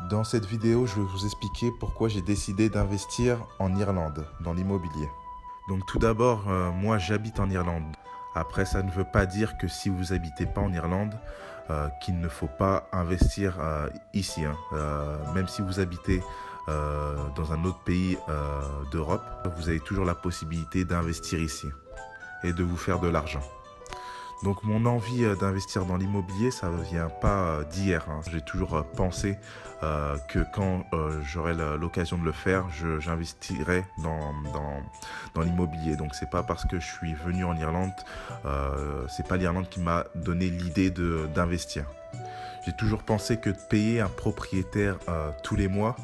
Dans cette vidéo, je vais vous expliquer pourquoi j'ai décidé d'investir en Irlande, dans l'immobilier. Donc tout d'abord, moi j'habite en Irlande. Après, ça ne veut pas dire que si vous n'habitez pas en Irlande, qu'il ne faut pas investir ici. Même si vous habitez dans un autre pays d'Europe, vous avez toujours la possibilité d'investir ici et de vous faire de l'argent. Donc mon envie d'investir dans l'immobilier, ça ne vient pas d'hier. J'ai toujours pensé que quand j'aurai l'occasion de le faire, j'investirai dans l'immobilier. Donc c'est pas parce que je suis venu en Irlande, c'est pas l'Irlande qui m'a donné l'idée d'investir. J'ai toujours pensé que de payer un propriétaire tous les mois,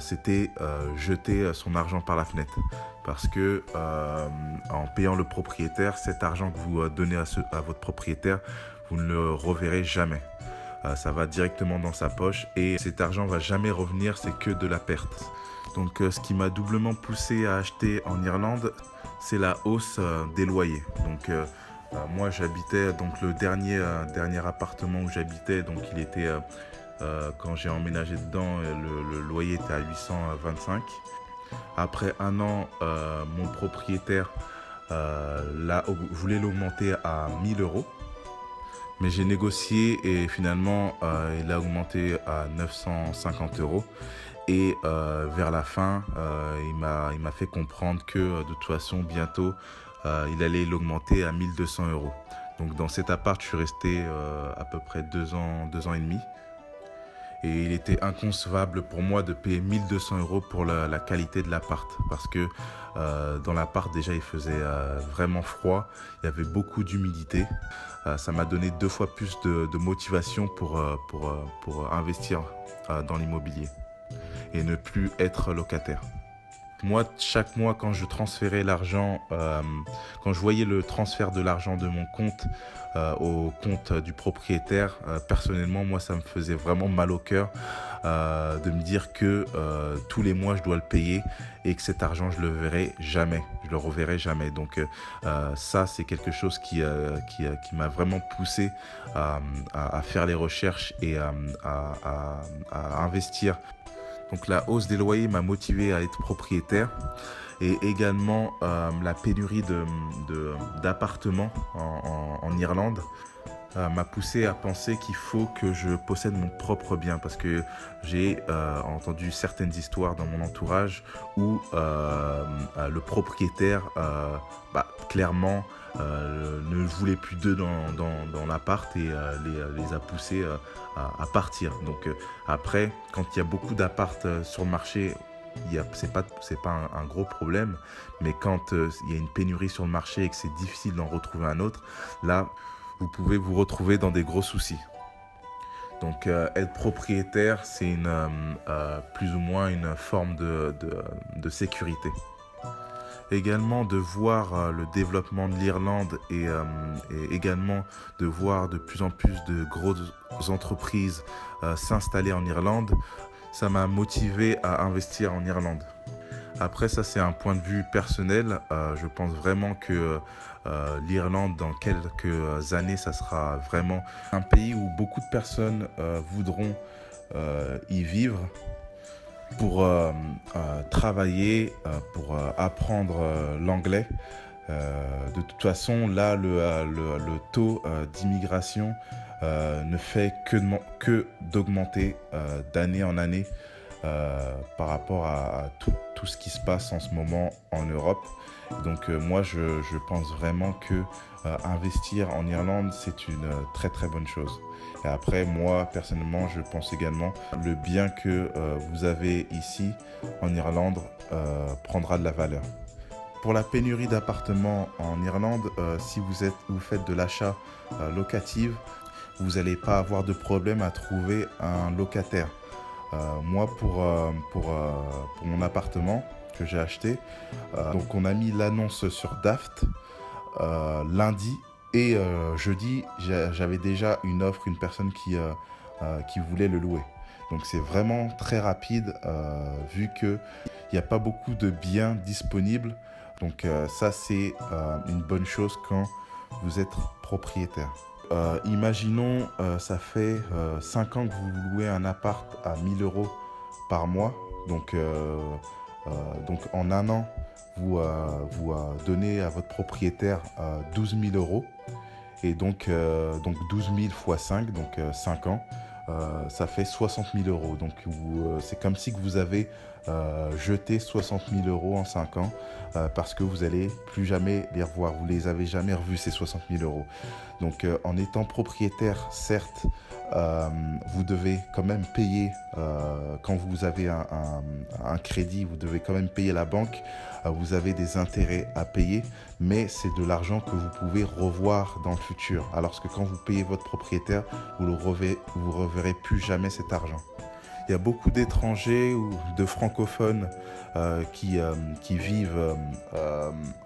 c'était jeter son argent par la fenêtre. Parce que en payant le propriétaire, cet argent que vous donnez à votre propriétaire, vous ne le reverrez jamais. Ça va directement dans sa poche et cet argent ne va jamais revenir, c'est que de la perte. Donc ce qui m'a doublement poussé à acheter en Irlande, c'est la hausse des loyers. Donc moi j'habitais, donc le dernier appartement où j'habitais, donc il était, quand j'ai emménagé dedans, le loyer était à 825. Après un an, mon propriétaire voulait l'augmenter à 1000 euros. Mais j'ai négocié et finalement, il a augmenté à 950 euros. Et vers la fin, il m'a fait comprendre que de toute façon, bientôt, il allait l'augmenter à 1200 euros. Donc dans cet appart, je suis resté à peu près 2 ans et demi. Et il était inconcevable pour moi de payer 1200 euros pour la qualité de l'appart. Parce que dans l'appart, déjà, il faisait vraiment froid. Il y avait beaucoup d'humidité. Ça m'a donné 2 fois plus de motivation pour investir dans l'immobilier et ne plus être locataire. Moi, chaque mois, quand je transférais l'argent, quand je voyais le transfert de l'argent de mon compte au compte du propriétaire, personnellement, moi, ça me faisait vraiment mal au cœur de me dire que tous les mois, je dois le payer et que cet argent, je le verrai jamais, je le reverrai jamais. Donc ça, c'est quelque chose qui m'a vraiment poussé à faire les recherches et à investir. Donc la hausse des loyers m'a motivé à être propriétaire et également la pénurie d'appartements en Irlande m'a poussé à penser qu'il faut que je possède mon propre bien parce que j'ai entendu certaines histoires dans mon entourage où le propriétaire clairement ne voulait plus d'eux dans l'appart et les a poussés à partir. Donc après, quand il y a beaucoup d'apparts sur le marché, c'est pas un gros problème, mais quand il y a une pénurie sur le marché et que c'est difficile d'en retrouver un autre, là, vous pouvez vous retrouver dans des gros soucis. Donc être propriétaire, c'est plus ou moins une forme de sécurité. Également de voir le développement de l'Irlande et également de voir de plus en plus de grosses entreprises s'installer en Irlande, ça m'a motivé à investir en Irlande. Après, ça c'est un point de vue personnel. Je pense vraiment que l'Irlande, dans quelques années, ça sera vraiment un pays où beaucoup de personnes voudront y vivre pour travailler, pour apprendre l'anglais. De toute façon, là, le taux d'immigration ne fait que d'augmenter d'année en année par rapport à tout ce qui se passe en ce moment en Europe. Donc moi, je pense vraiment que investir en Irlande, c'est une très très bonne chose. Et après, moi, personnellement, je pense également le bien que vous avez ici en Irlande prendra de la valeur. Pour la pénurie d'appartements en Irlande, si vous faites de l'achat locatif, vous n'allez pas avoir de problème à trouver un locataire. Moi, pour mon appartement que j'ai acheté, donc on a mis l'annonce sur Daft lundi et jeudi, j'avais déjà une offre, une personne qui voulait le louer. Donc c'est vraiment très rapide vu qu'il n'y a pas beaucoup de biens disponibles. Donc ça, c'est une bonne chose quand vous êtes propriétaire. imaginons, ça fait 5 ans que vous louez un appart à 1000 euros par mois. Donc en un an, vous donnez à votre propriétaire 12 000 euros. Et donc 12 000 fois 5, donc 5 ans, ça fait 60 000 euros. Donc c'est comme si que vous avez jeté 60 000 euros en 5 ans parce que vous n'allez plus jamais les revoir. Vous ne les avez jamais revus, ces 60 000 euros. Donc en étant propriétaire, certes, vous devez quand même payer, quand vous avez un crédit, vous devez quand même payer la banque. Vous avez des intérêts à payer, mais c'est de l'argent que vous pouvez revoir dans le futur. Alors que quand vous payez votre propriétaire, vous ne reverrez plus jamais cet argent. Il y a beaucoup d'étrangers ou de francophones qui vivent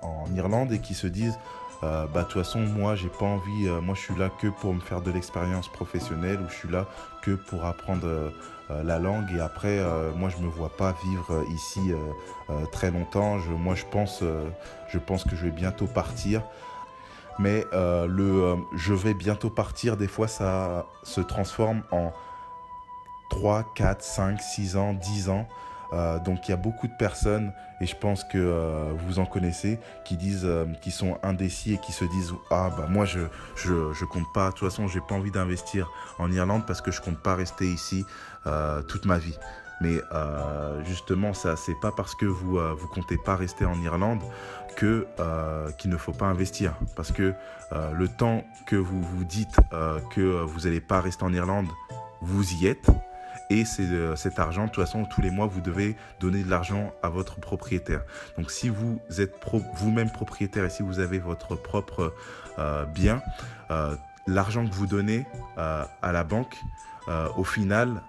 en Irlande et qui se disent de toute façon, moi, j'ai pas envie, moi, je suis là que pour me faire de l'expérience professionnelle ou je suis là que pour apprendre la langue et après, moi, je me vois pas vivre ici très longtemps. Moi, je pense que je vais bientôt partir. Mais je vais bientôt partir, des fois, ça se transforme en 3, 4, 5, 6 ans, 10 ans. Donc il y a beaucoup de personnes, et je pense que vous en connaissez, qui sont indécis et qui se disent « Ah bah moi je compte pas, de toute façon j'ai pas envie d'investir en Irlande parce que je compte pas rester ici toute ma vie ». Mais justement, ça c'est pas parce que vous comptez pas rester en Irlande qu'il ne faut pas investir. Parce que le temps que vous vous dites que vous n'allez pas rester en Irlande, vous y êtes. Et cet argent, de toute façon, tous les mois, vous devez donner de l'argent à votre propriétaire. Donc, si vous êtes vous-même propriétaire et si vous avez votre propre bien, l'argent que vous donnez à la banque, au final,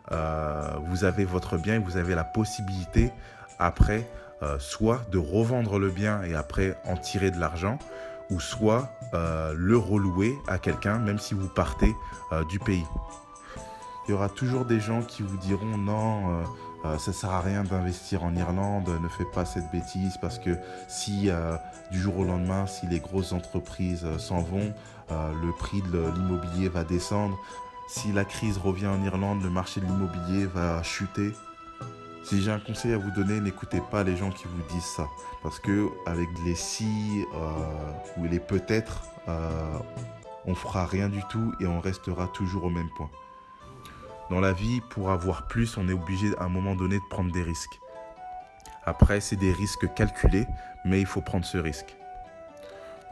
vous avez votre bien et vous avez la possibilité, après, soit de revendre le bien et après en tirer de l'argent, ou soit le relouer à quelqu'un, même si vous partez du pays. Il y aura toujours des gens qui vous diront non, ça sert à rien d'investir en Irlande, ne fais pas cette bêtise parce que si du jour au lendemain, si les grosses entreprises s'en vont, le prix de l'immobilier va descendre. Si la crise revient en Irlande, le marché de l'immobilier va chuter. Si j'ai un conseil à vous donner, n'écoutez pas les gens qui vous disent ça. Parce que avec les si ou les peut-être, on fera rien du tout et on restera toujours au même point. Dans la vie, pour avoir plus, on est obligé à un moment donné de prendre des risques. Après, c'est des risques calculés, mais il faut prendre ce risque.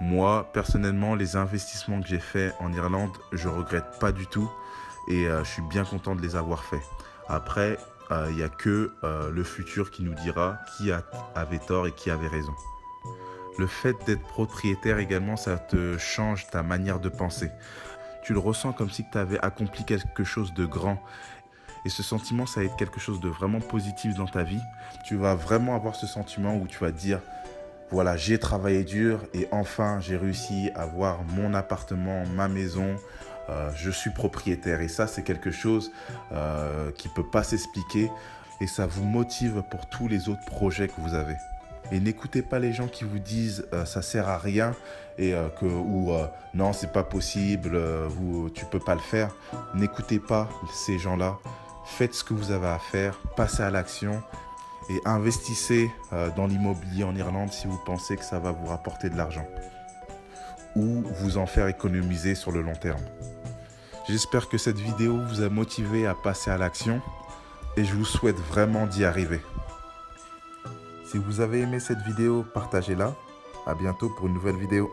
Moi, personnellement, les investissements que j'ai faits en Irlande, je ne regrette pas du tout et je suis bien content de les avoir faits. Après, il n'y a que le futur qui nous dira qui avait tort et qui avait raison. Le fait d'être propriétaire également, ça te change ta manière de penser. Tu le ressens comme si tu avais accompli quelque chose de grand. Et ce sentiment, ça va être quelque chose de vraiment positif dans ta vie. Tu vas vraiment avoir ce sentiment où tu vas te dire, voilà, j'ai travaillé dur et enfin, j'ai réussi à avoir mon appartement, ma maison. Je suis propriétaire. Et ça, c'est quelque chose qui ne peut pas s'expliquer. Et ça vous motive pour tous les autres projets que vous avez. Et n'écoutez pas les gens qui vous disent ça sert à rien ou non c'est pas possible, tu peux pas le faire. N'écoutez pas ces gens-là. Faites ce que vous avez à faire, passez à l'action et investissez dans l'immobilier en Irlande si vous pensez que ça va vous rapporter de l'argent ou vous en faire économiser sur le long terme. J'espère que cette vidéo vous a motivé à passer à l'action et je vous souhaite vraiment d'y arriver. Si vous avez aimé cette vidéo, partagez-la. À bientôt pour une nouvelle vidéo.